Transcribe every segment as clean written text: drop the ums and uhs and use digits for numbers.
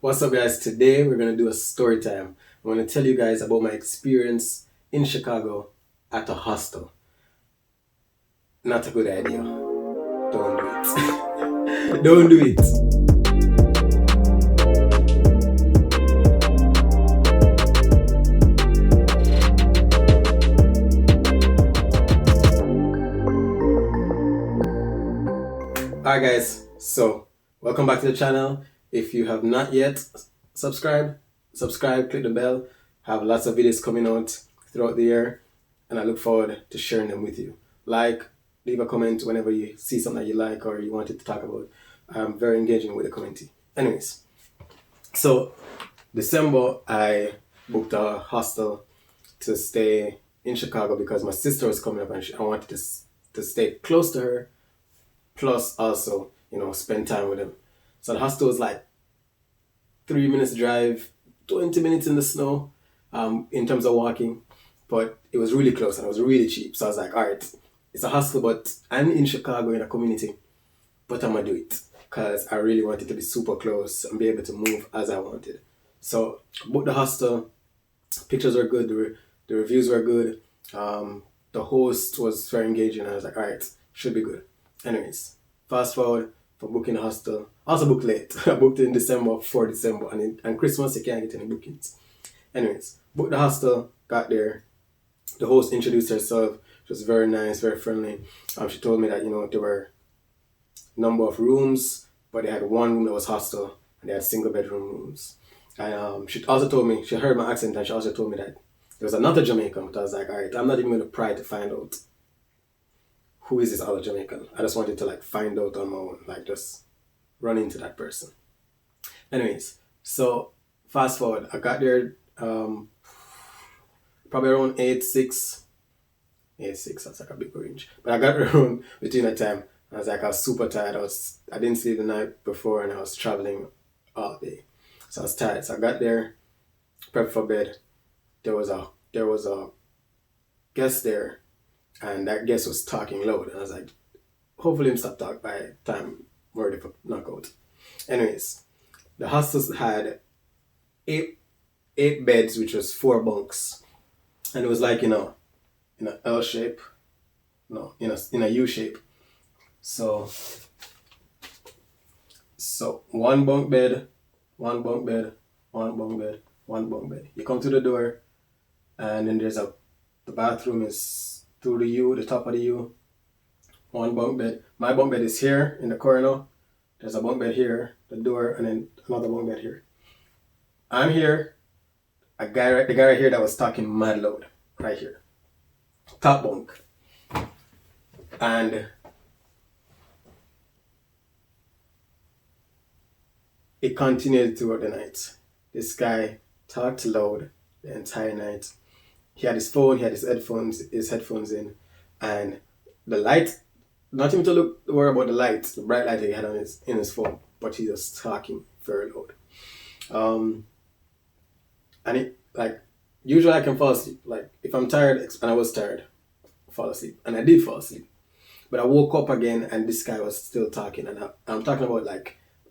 What's up, guys? Today we're gonna do a story time. I'm gonna tell you guys about my experience in Chicago at a hostel. Not a good idea. Don't do it. Don't do it. Alright, guys. So welcome back to the channel. If you have not yet subscribed, click the bell. I have lots of videos coming out throughout the year, and I look forward to sharing them with you. Leave a comment whenever you see something that you like or you wanted to talk about. I'm very engaging with the community. Anyways, so December I booked a hostel to stay in Chicago because my sister was coming up and I wanted to stay close to her, plus also, spend time with him. So the hostel was like 3 minutes drive, 20 minutes in the snow, in terms of walking, but it was really close and it was really cheap. So I was like, all right, it's a hostel, but I'm in Chicago in a community, but I'm gonna do it because I really wanted to be super close and be able to move as I wanted. So booked the hostel. Pictures were good. The reviews were good. The host was very engaging. I was like, all right, should be good. Anyways, fast forward from booking the hostel. I also booked late. I booked in December for December, and Christmas you can't get any bookings. Anyways, booked the hostel. Got there. The host introduced herself. She was very nice, very friendly. She told me that there were a number of rooms, but they had one room that was hostel, and they had single bedroom rooms. And she also told me, she heard my accent, and she also told me that there was another Jamaican. But I was like, all right, I'm not even going to pry to find out who is this other Jamaican. I just wanted to find out on my own, just run into that person. Anyways, so fast forward, I got there probably around 8:06. That's like a big range. But I got around between that time. I was super tired. I didn't sleep the night before and I was traveling all day. So I was tired. So I got there, prepped for bed. There was a guest there, and that guest was talking loud. And I was like, hopefully him stop talking by the time we're ready for knockout. Anyways, the hostels had eight beds, which was 4 bunks. And it was in a L shape. No, in a U shape. So one bunk bed, one bunk bed, one bunk bed, one bunk bed. You come to the door, and then the bathroom is through the U, the top of the U. One bunk bed. My bunk bed is here in the corner. There's a bunk bed here, the door, and then another bunk bed here. I'm here. The guy right here that was talking mad loud, right here. Top bunk. And it continued throughout the night. This guy talked loud the entire night. He had his phone, he had his headphones in, and the light, not even to worry about the light, the bright light that he had in his phone, but he was talking very loud. And it, usually I can fall asleep. If I'm tired, and I was tired, fall asleep. And I did fall asleep. But I woke up again and this guy was still talking, and I'm talking about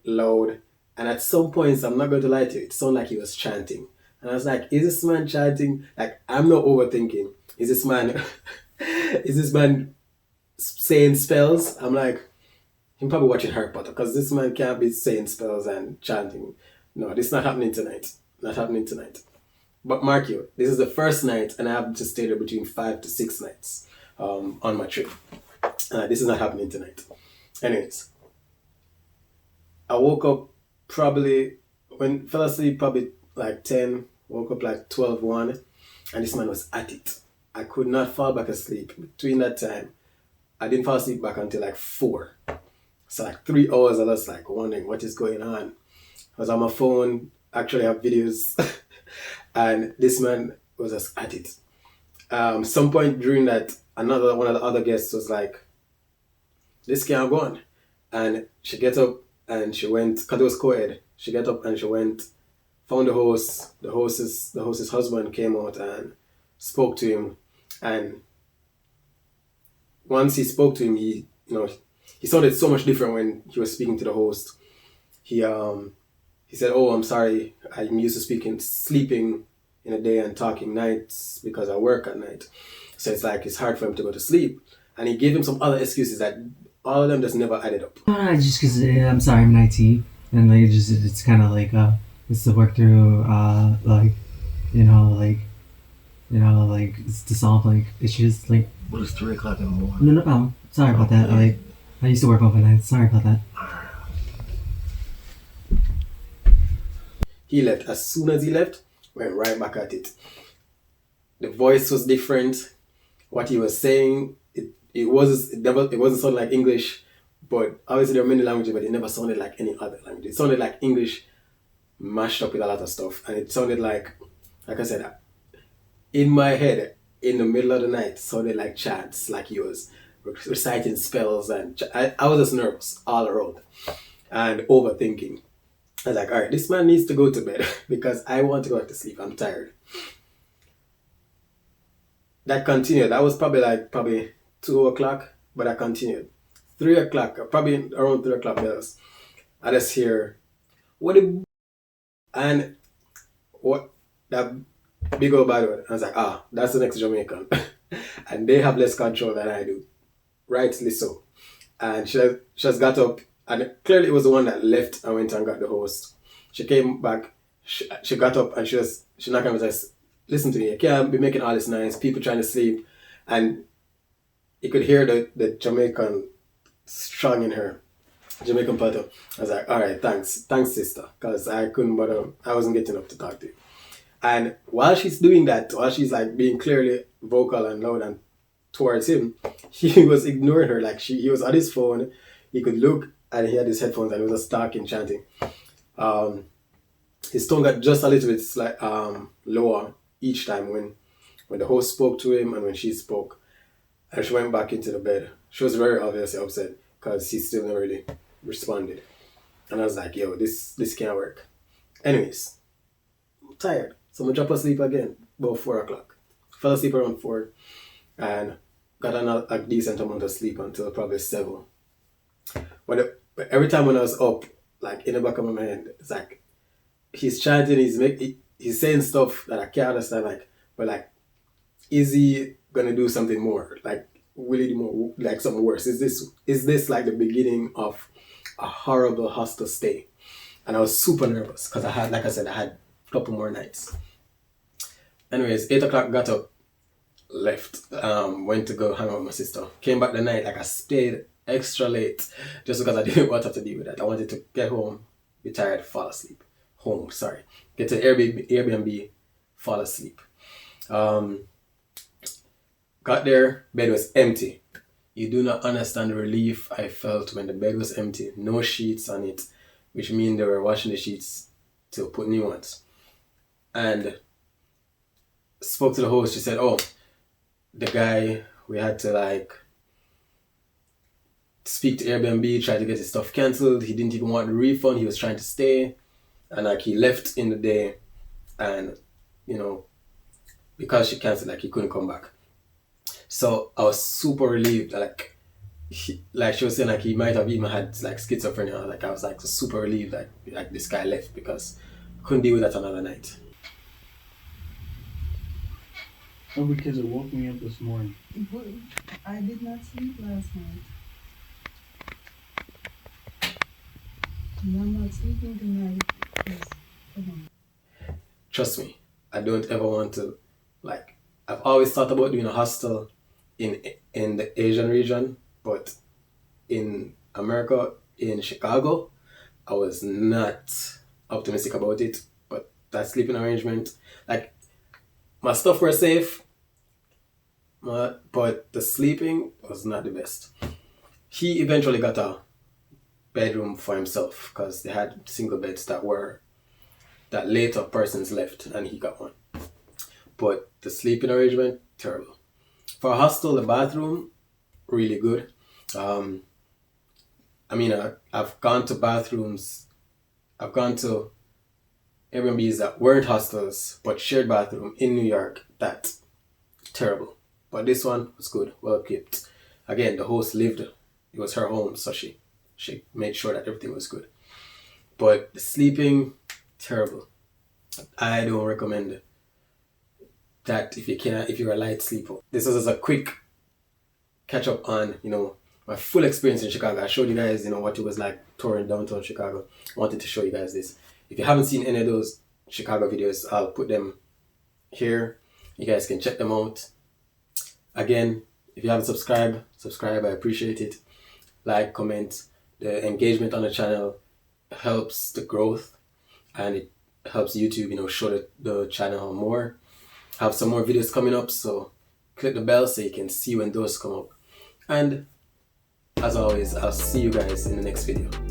loud. And at some points, I'm not going to lie to you, it sounded like he was chanting. And I was like, is this man chanting? I'm not overthinking. Is this man saying spells? I'm like, he's probably watching Harry Potter, because this man can't be saying spells and chanting. No, this is not happening tonight. Not happening tonight. But mark you, this is the first night, and I have to stay there between 5 to 6 nights on my trip. This is not happening tonight. Anyways, I woke up fell asleep probably 10, woke up 12, 1, and this man was at it. I could not fall back asleep. Between that time, I didn't fall asleep back until 4. So 3 hours I was wondering what is going on. I was on my phone, actually have videos, and this man was just at it. Some point during that, one of the other guests was like, this can't go on. And she get up and she went, because it was co-ed, she get up and she went, found the host. The host's husband came out and spoke to him. And once he spoke to him, he sounded so much different when he was speaking to the host. He he said, "Oh, I'm sorry. I'm used to sleeping in the day and talking nights because I work at night. So it's like it's hard for him to go to sleep." And he gave him some other excuses that all of them just never added up. Just because I'm sorry, I'm in IT, and like it's kind of like it's to work through like you know like like it's to solve like issues like. Well, it's 3 o'clock in the morning. No problem. Sorry about that. Yeah. Like I used to work overnight. Sorry about that. He left. As soon as he left, went right back at it. The voice was different. What he was saying, it wasn't sounding like English, but obviously there are many languages, but it never sounded like any other language. It sounded like English mashed up with a lot of stuff, and it sounded like I said, in my head, in the middle of the night, sounded like chants, like he was reciting spells, and I was just nervous all around and overthinking. I was like, all right, this man needs to go to bed because I want to go back to sleep. I'm tired. That continued. That was probably 2 o'clock, but I continued. 3 o'clock, probably around 3 o'clock bells. I just hear what the and what that big old bad word. I was like, that's the next Jamaican. And they have less control than I do. Rightly so. And she just got up, and clearly it was the one that left and went and got the host. She came back, she got up, and she knocked on me and said, "Listen to me, you can't be making all this noise, people trying to sleep." And you could hear the Jamaican strong in her, Jamaican pattern. I was like, all right, thanks sister, because I couldn't bother, I wasn't getting up to talk to you. And while she's doing that, while she's like being clearly vocal and loud and towards him, he was ignoring her. Like he was on his phone, he could look, and he had his headphones and he was just talking, chanting. His tone got just a little bit lower each time when the host spoke to him and when she spoke. And she went back into the bed. She was very obviously upset because he still never really responded. And I was like, yo, this can't work. Anyways, I'm tired. So I'm going to drop asleep again about 4 o'clock. Fell asleep around 4 and got a decent amount of sleep until probably 7. But every time when I was up, like in the back of my mind, it's like he's chanting, he's saying stuff that I can't understand, but is he gonna do something more? Like, will he do more, like something worse? Is this like the beginning of a horrible hostel stay? And I was super nervous because I had a couple more nights. Anyways, 8 o'clock, got up, left, went to go hang out with my sister. Came back the night, I stayed extra late just because I didn't want to have to deal with that. I wanted to get home, be tired, fall asleep. Get to Airbnb, fall asleep. Got there, bed was empty. You do not understand the relief I felt when the bed was empty. No sheets on it, which means they were washing the sheets to put new ones. And spoke to the host. She said, oh, the guy, we had to speak to Airbnb, try to get his stuff cancelled. He didn't even want the refund. He was trying to stay. And he left in the day. And, because she canceled, he couldn't come back. So I was super relieved. She was saying he might have even had schizophrenia. I was super relieved that this guy left because I couldn't deal with that another night. Oh, because it woke me up this morning. I did not sleep last night. And I'm not sleeping tonight. Come on. Trust me, I don't ever want to, I've always thought about doing a hostel in the Asian region, but in America, in Chicago, I was not optimistic about it. But that sleeping arrangement, my stuff were safe, but the sleeping was not the best. He eventually got a bedroom for himself because they had single beds that later persons left, and he got one. But the sleeping arrangement, terrible. For a hostel, the bathroom, really good. I've gone to bathrooms, I've gone to Airbnbs that weren't hostels but shared bathroom in New York. That's terrible. But this one was good, well kept. Again, the host lived, it was her home, so she made sure that everything was good. But the sleeping, terrible. I don't recommend that if you're a light sleeper. This was just a quick catch up on, my full experience in Chicago. I showed you guys, what it was like touring downtown Chicago. I wanted to show you guys this. If you haven't seen any of those Chicago videos, I'll put them here. You guys can check them out. Again, if you haven't subscribed, subscribe. I appreciate it. Like, comment. The engagement on the channel helps the growth, and it helps YouTube, show the channel more. I have some more videos coming up, so click the bell so you can see when those come up. And as always, I'll see you guys in the next video.